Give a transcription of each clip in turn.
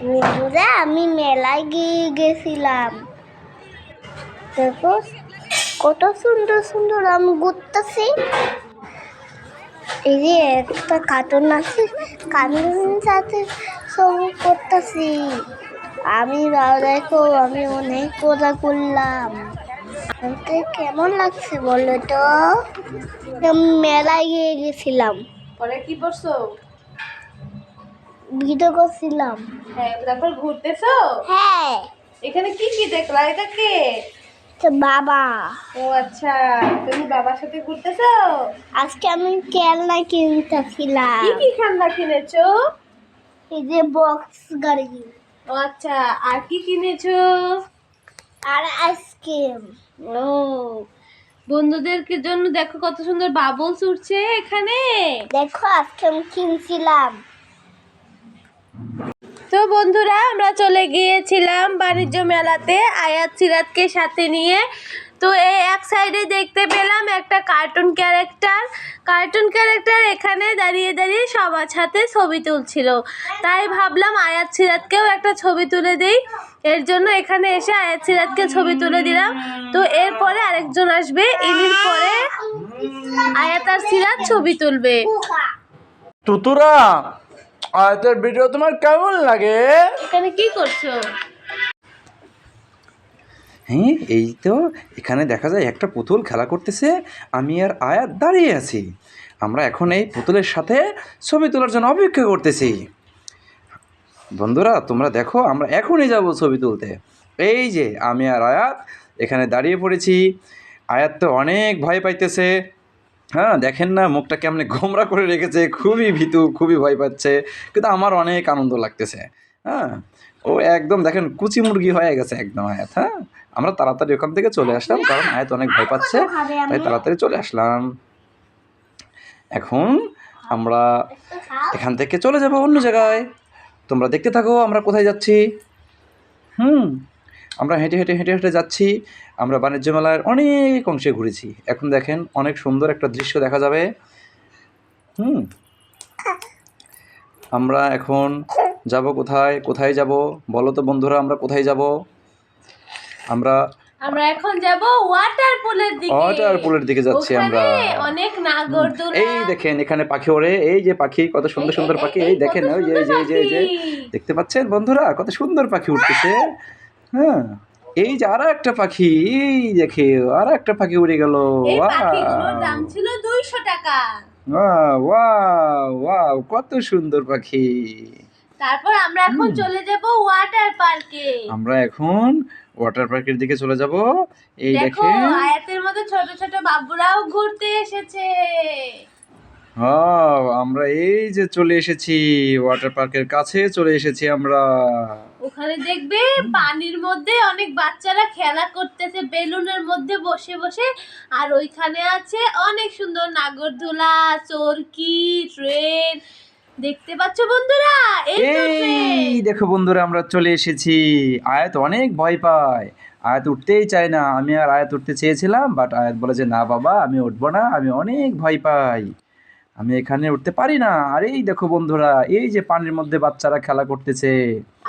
বন্ধুরা আমি মেলায় গেছিলাম। দেখো কত সুন্দর সুন্দর আম ঘুরতেছি। এই যে একটা কার্টুন আছে, কার্টুনের সাথে ছবি করতেছি। আমি দেখো আমি অনেক মজা করলাম। আমাকে কেমন লাগছে বলো তো? মেলায় গেছিলাম। পরে কি করছো? ভিডিও করছিলাম। হ্যাঁ, তারপর ঘুরতেছো? হ্যাঁ। এখানে কি কি দেখলা? এটা কে? তো বাবা। ও আচ্ছা, তুমি বাবার সাথে ঘুরতেছো? আজকে আমি খেলনা কিনতেছিলাম। কি কি খেলনা কিনেছো? এই যে বক্স গাড়ি ও আচ্ছা, আর কি কিনেছো? আর আইসক্রিম। ও, বন্ধুদেরকে জন্য দেখো কত সুন্দর বাবলস উঠছে এখানে। দেখো আজকে আমি কিনছিলাম। তো বন্ধুরা, আমরা চলে গিয়েছিলাম বাণিজ্য মেলাতে আয়াত সিরাতকে সাথে নিয়ে। তো এই এক সাইডে দেখতে পেলাম একটা কার্টুন ক্যারেক্টার এখানে দাঁড়িয়ে দাঁড়িয়ে সবার সাথে ছবি তুলছিল। তাই ভাবলাম আয়াত সিরাতকেও একটা ছবি তুলে দিই। এর জন্য এখানে এসে আয়াত সিরাতকে ছবি তুলে দিলাম। তো এরপরে আরেকজন আসবে, ইনির পরে আয়াত আর সিরাত ছবি তুলবে। তুতুরা, আয়াতের ভিডিও তোমার কেমন লাগে? এখানে কি করছো? হ্যাঁ, এই তো এখানে দেখা যায় একটা পুতুল খেলা করতেছে, আমি আর আয়াত দাঁড়িয়ে আছি। আমরা এখন এই পুতুলের সাথে ছবি তোলার জন্য অপেক্ষা করতেছি। বন্ধুরা তোমরা দেখো, আমরা এখনই যাব ছবি তুলতে। এই যে আমি আর আয়াত এখানে দাঁড়িয়ে পড়েছি। আয়াত তো অনেক ভয় পাইতেছে। হ্যাঁ, দেখেন না মুখটা কেমনে গোমরা করে রেখেছে, খুবই ভীতু, খুবই ভয় পাচ্ছে। কিন্তু আমার অনেক আনন্দ লাগতেছে। হ্যাঁ, ও একদম দেখেন কুচি মুরগি হয়ে গেছে একদম আয়াত। হ্যাঁ, আমরা তাড়াতাড়ি ওখান থেকে চলে আসলাম, কারণ আয়াত অনেক ভয় পাচ্ছে, তাই তাড়াতাড়ি চলে আসলাম। এখন আমরা এখান থেকে চলে যাব অন্য জায়গায়। তোমরা দেখতে থাকো আমরা কোথায় যাচ্ছি। আমরা হেঁটে হেঁটে হেঁটে হেঁটে যাচ্ছি। আমরা বাণিজ্য মেলার অনেক অংশে ঘুরেছি। এখন দেখেন অনেক সুন্দর একটা দৃশ্য দেখা যাবে। আমরা এখন যাব কোথায়? কোথায় যাব বলো তো বন্ধুরা, আমরা কোথায় যাব? আমরা এখন যাব ওয়াটার পুলের দিকে যাচ্ছি আমরা। অনেক নাগরদোলা। এই দেখেন এখানে পাখি ওড়ে, এই যে পাখি, কত সুন্দর সুন্দর পাখি। এই দেখেন, ওই যে যে দেখতে পাচ্ছেন বন্ধুরা, কত সুন্দর পাখি উঠতেছে। হ্যাঁ, এই যে আরো একটা পাখি, এই দেখে আরো একটা পাখি উড়ে গেল। এই পাখিগুলোর দাম ছিল 200 টাকা। ওয়াও ওয়াও, কত সুন্দর পাখি। তারপর আমরা এখন চলে যাব ওয়াটার পার্কে। আমরা এখন ওয়াটার পার্কের দিকে চলে যাব। এই দেখো দেখেন আয়াতের মতো ছোট ছোট বাবুরাও ঘুরতে এসেছে। আমরা এই যে চলে এসেছি, ওয়াটার পার্কের কাছে চলে এসেছি আমরা। ওখানে দেখবে পানির মধ্যে অনেক বাচ্চারা খেলা করতেছে বেলুনের মধ্যে বসে বসে। আর ওইখানে আছে অনেক সুন্দর নাগরদোলা, চরকি, ট্রেন। দেখতে পাচ্ছ বন্ধুরা? এই দেখো বন্ধুরা, আমরা চলে এসেছি। আয়াত অনেক ভয় পায়, আয়াত উঠতেই চায় না। আমি আর আয়াত উঠতে চেয়েছিলাম, বাট আয়াত বলে যে না বাবা, আমি উঠবো না, আমি অনেক ভয় পাই, আমি এখানে উঠতে পারি না। আর এই দেখো বন্ধুরা, এই যে পানির মধ্যে বাচ্চারা খেলা করতেছে।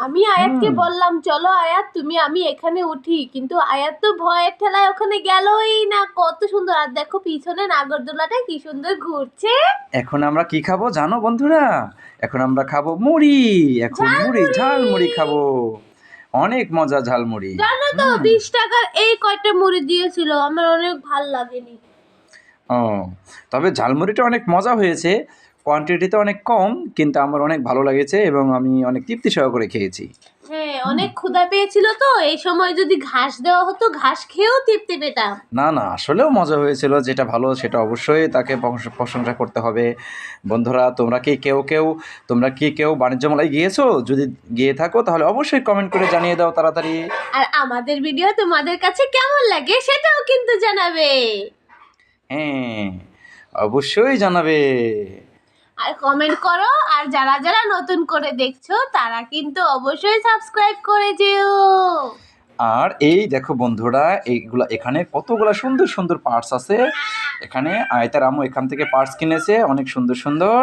আমি আয়াতকে বললাম চলো আয়াত তুমি আমি এখানে উঠি, কিন্তু আয়াত তো ভয়ের ঠেলায় ওখানে গেলই না। কত সুন্দর, আর দেখো পিছনে নাগরদোলাটা কি সুন্দর ঘুরছে। এখন আমরা কি খাবো জানো বন্ধুরা? এখন আমরা খাবো মুড়ি। এখন ঝাল মুড়ি খাবো। অনেক মজা ঝালমুড়ি। জানো তো 20 টাকার এই কয়টা মুড়ি দিয়েছিল, আমার অনেক ভাল লাগেনি। ও, তবে ঝালমুড়িটা অনেক মজা হয়েছে, কোয়ান্টিটিতে অনেক কম, কিন্তু আমার অনেক ভালো লেগেছে এবং আমি অনেক তৃপ্তি সহকারে খেয়েছি। হ্যাঁ, অনেক ক্ষুধা পেয়েছিল, তো এই সময় যদি ঘাস দেওয়া হতো ঘাস খেয়েও তৃপ্তি পেতাম। না না, আসলেও মজা হয়েছিল। যেটা ভালো সেটা অবশ্যই তাকে প্রশংসা করতে হবে। বন্ধুরা তোমরা কি কেউ বাণিজ্য মেলায় গিয়েছো? যদি গিয়ে থাকো তাহলে অবশ্যই কমেন্ট করে জানিয়ে দাও তাড়াতাড়ি। আর আমাদের ভিডিও তোমাদের কাছে কেমন লাগে সেটাও কিন্তু জানাবে। হ্যাঁ, অবশ্যই জানাবে। আর কমেন্ট করো, আর যারা যারা নতুন করে দেখছো তারা কিন্তু অবশ্যই সাবস্ক্রাইব করে যেও। আর এই দেখো বন্ধুরা, এখানে কতগুলা সুন্দর সুন্দর পার্টস আছে। এখানে আয়তার আম্মু এখান থেকে পার্টস কিনেছে, অনেক সুন্দর সুন্দর।